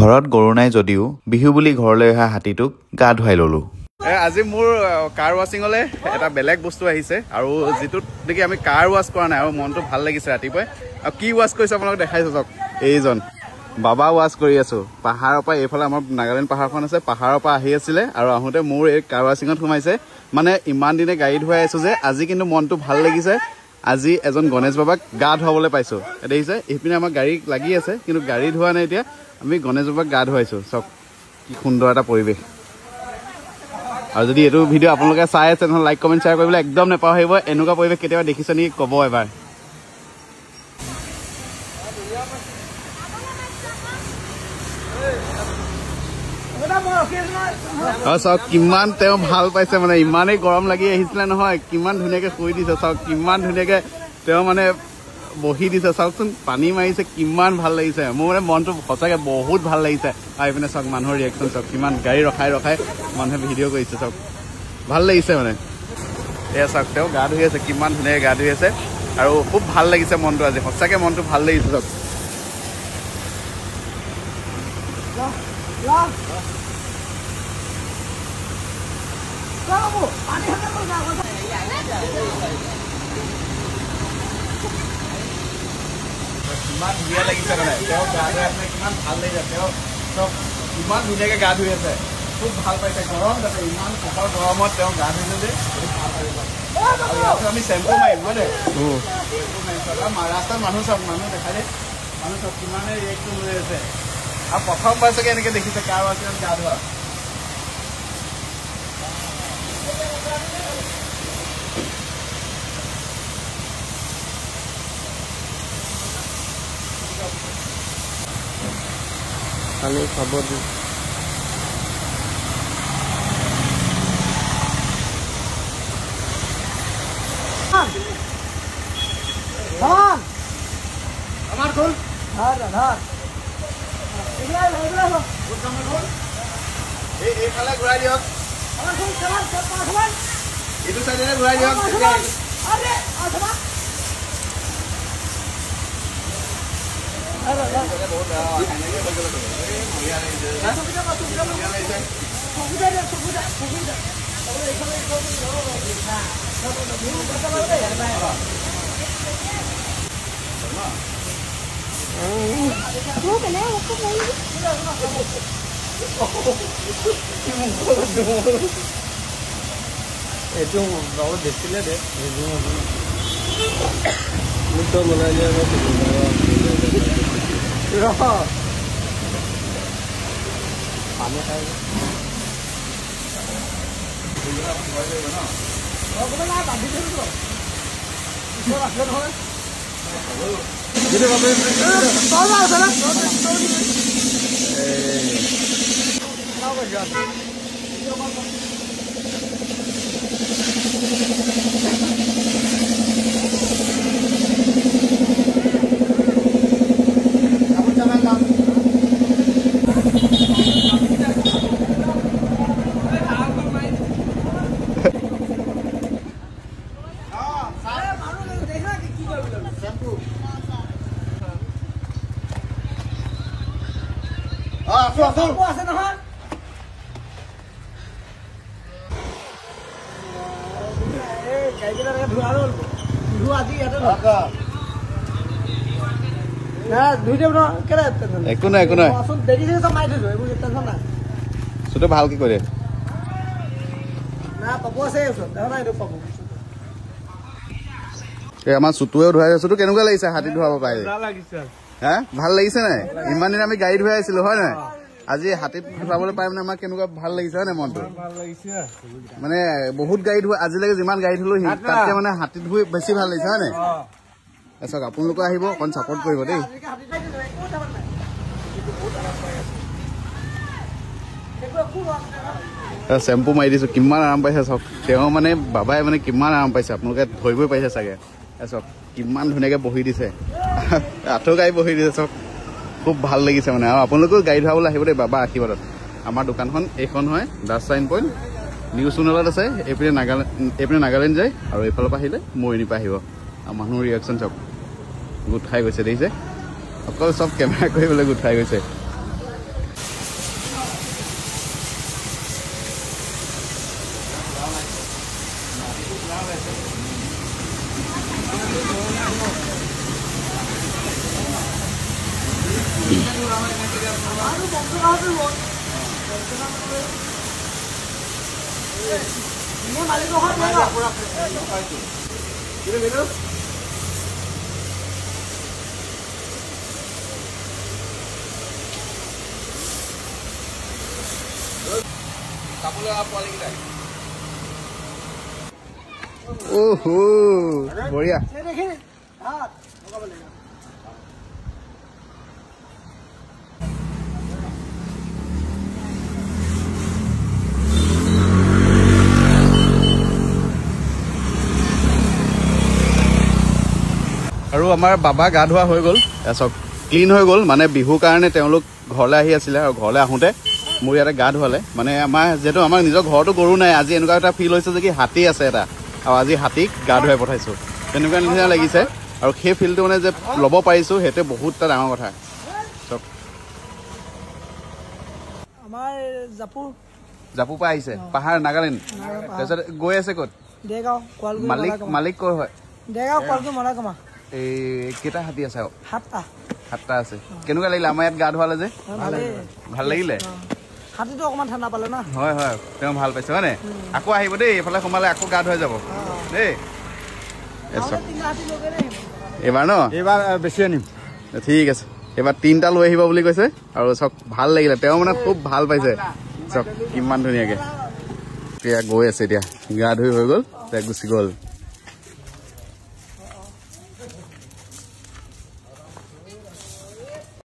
ঘৰত গৰু নাই যদিও বিহু বুলি ঘৰলৈ অহা হাতীটোক গা ধুৱাই ললো। আজি মোৰ কাৰ ৱাছিঙলৈ এটা বেলেগ বস্তু আহিছে আৰু যিটোত দেখি আমি কাৰ ৱাছ কৰা নাই আৰু মনটো ভাল লাগিছে ৰাতিপুৱাই। আৰু কি ৱাছ কৰিছে আপোনালোক দেখাইছো চাওক, এইজন বাবা ৱাছ কৰি আছো। পাহাৰৰ পৰা এইফালে আমাৰ নাগালেণ্ড পাহাৰখন আছে, পাহাৰৰ পৰা আহি আছিলে আৰু আহোঁতে মোৰ এই কাৰ ৱাছিঙত সোমাইছে। মানে ইমান দিনে গাড়ী ধুৱাই আছো যে আজি কিন্তু মনটো ভাল লাগিছে। আজি এজন গণেশ বাবাক গা ধুৱাবলৈ পাইছো। দেখিছে এইপিনে আমাৰ গাড়ী লাগি আছে কিন্তু গাড়ী ধোৱা নাই, এতিয়া আমি গণেশ বাবাক গা ধুৱাইছো। চাওক কি সুন্দৰ এটা পৰিৱেশ। আৰু যদি এইটো ভিডিঅ' আপোনালোকে চাই আছে নহ'লে লাইক কমেণ্ট শ্বেয়াৰ কৰিবলৈ একদম নাপাহৰিব। এনেকুৱা পৰিৱেশ কেতিয়াবা দেখিছে নেকি ক'ব এবাৰ। চাওক কিমান তেওঁ ভাল পাইছে, মানে ইমানেই গৰম লাগি আহিছিলে নহয়, কিমান ধুনীয়াকে শুই দিছে। চাওক কিমান ধুনীয়াকে তেওঁ মানে বহি দিছে। চাওকচোন পানী মাৰিছে, কিমান ভাল লাগিছে। মোৰ মানে মনটো সঁচাকে বহুত ভাল লাগিছে। আৰু এইপিনে চাওক মানুহৰ ৰিয়েকশ্যন চাওক, কিমান গাড়ী ৰখাই ৰখাই মানুহে ভিডিঅ' কৰিছে। চাওক ভাল লাগিছে মানে। এয়া চাওক তেওঁ গা ধুই আছে, কিমান ধুনীয়াকে গা ধুই আছে আৰু খুব ভাল লাগিছে মনটো আজি, সঁচাকে মনটো ভাল লাগিছে। চাওক কিমান ধুনীয়া লাগিছে মানে তেওঁ গা ধুই আছে, কিমান ভাল লাগিছে। তেওঁ চব ইমান ধুনীয়াকে গা ধুই আছে, খুব ভাল পাইছে। গৰম তাতে ইমান কঠোৰ গৰমত তেওঁ গা ধুইছে যে আমি চেম্পু মাৰিম হয় নে? ৰাস্তাত মানুহ চাওক, মানুহ দেখাই দে, মানুহ চাওক কিমানে ৰিয়েকশ্যন লৈ আছে। আৰু প্ৰথমবাৰ চাগে এনেকে দেখিছে কাৰ ৱাছিঙত গা ধোৱা। খালি খাব দি এইফালে ঘূৰাই দিয়ক, এইটো চাইডে ঘূৰাই দিয়ক। এইটো বহুত দেখিলে দে মোক বনাই দিয়া পানী খাই আছে নহয়। একো নাই একো নাই, চুটো ভালকে কৰে। আমাৰ চুটুৱেও ধুৱাই চুটো কেনেকুৱা লাগিছে হাতী ধুৱাব পাৰিলে? হা ভাল লাগিছে নাই? ইমান দিন আমি গাড়ী ধুৱাই আছিলো হয় নাই, আজি হাতীত ধুৱাবলৈ পাই মানে আমাৰ কেনেকুৱা ভাল লাগিছে হয় নাই মনটো? মানে বহুত গাড়ী ধুৱা আজিলৈকে যিমান গাড়ী ধুলো তাতকে মানে হাতীত ধুই বেছি ভাল লাগিছে হয় নাই? চাওক আপোনালোকে আহিব, অকণ ছাপৰ্ট কৰিব দেই। চেম্পু মাৰি দিছো, কিমান আৰাম পাইছে চাওক। তেওঁ মানে বাবাই মানে কিমান আৰাম পাইছে আপোনালোকে ধৰিবই পাইছে চাগে। চাওক কিমান ধুনীয়াকে বহি দিছে, আঁঠু গাড়ী বহি দিছে। চাওক খুব ভাল লাগিছে মানে। আৰু আপোনালোকেও গাড়ী ধুৱাবলৈ আহিব দেই বাবা আশীৰ্বাদত। আমাৰ দোকানখন এইখন হয় দাস চাইন পইণ্ট, নিউ সোনালাত আছে। এইপিনে নাগালেণ্ড যায় আৰু এইফালৰ পৰা আহিলে মৰিণীৰ পৰা আহিব। আৰু মানুহৰ ৰিয়েকশ্যন চাওক, গোট খাই গৈছে দেখিছে, অকল চব কেমেৰা কৰিবলৈ গোট খাই গৈছে। ओहो बढ़िया আৰু আমাৰ বাবা গা ধোৱা হৈ গ'ল চব ক্লিন হৈ গ'ল মানে বিহুৰ কাৰণে তেওঁলোক ঘৰলৈ আহি আছিলে আৰু ঘৰলৈ আহোঁতে মোৰ ইয়াতে গা ধোৱালে মানে আমাৰ যিহেতু আমাৰ নিজৰ ঘৰতো গৰু নাই আজি এনেকুৱা এটা ফিল হৈছে যে কি হাতী আছে এটা আৰু আজি হাতীক গা ধুৱাই পঠাইছোঁ তেনেকুৱা নিচিনা লাগিছে আৰু সেই ফিলটো মানে যে ল'ব পাৰিছোঁ সেইটোৱে বহুত এটা ডাঙৰ কথা চব আমাৰ জাপুৰ পৰা আহিছে পাহাৰ নাগালেণ্ড তাৰপিছত গৈ আছে ক'ত মালিক ক'ৰ হয় এই কেইটা হাতী আছে সাতটা আছে কেনেকুৱা লাগিলে আমাৰ ইয়াত গা ধোৱালে যে ভাল লাগিলে হাতীটো অকণমান ঠাণ্ডা পালে না হয় হয় তেওঁ ভাল পাইছে হয়নে আকৌ আহিব দেই এইফালে সোমালে আকৌ গা ধুৱাই যাব দেই এইবাৰ ন এইবাৰ বেছি আনিম ঠিক আছে এইবাৰ 3টা লৈ আহিব বুলি কৈছে আৰু চব ভাল লাগিলে তেওঁ মানে খুব ভাল পাইছে চব কিমান ধুনীয়াকে এতিয়া গৈ আছে এতিয়া গা ধুই হৈ গ'ল এতিয়া গুচি গ'ল